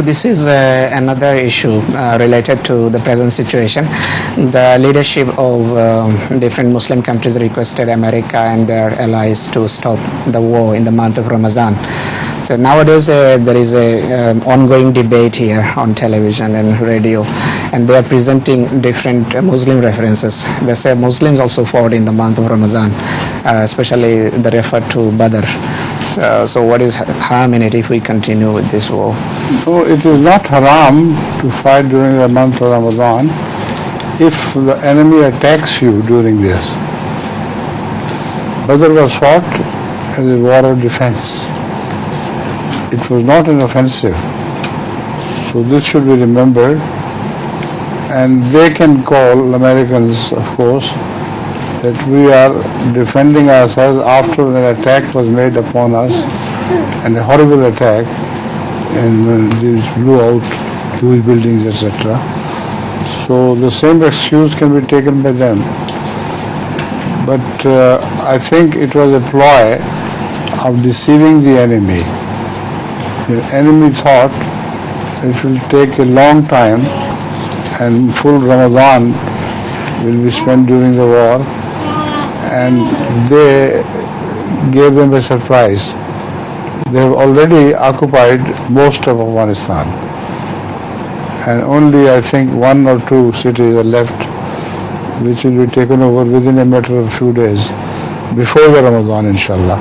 This is another issue related to the present situation. The leadership of different Muslim countries requested America and their allies to stop the war in the month of Ramadan. So nowadays there is a ongoing debate here on television and radio, and they are presenting different Muslim references. They say Muslims also fought in the month of Ramadan, especially the refer to Badr. So what is harm in it if we continue with this war? No, it is not haram to fight during the month of Ramadan if the enemy attacks you during this. Badr was fought as a war of defense. It was not an offensive. So this should be remembered. And they can call, Americans of course, that we are defending ourselves after an attack was made upon us, and a horrible attack, and when these blew out huge buildings, etc. So the same excuse can be taken by them. But I think it was a ploy of deceiving the enemy. The enemy thought it will take a long time and full Ramadan will be spent during the war, and they gave them a surprise. They have already occupied most of Afghanistan, and only I think 1 or 2 cities are left which will be taken over within a matter of few days before the Ramadan, inshallah.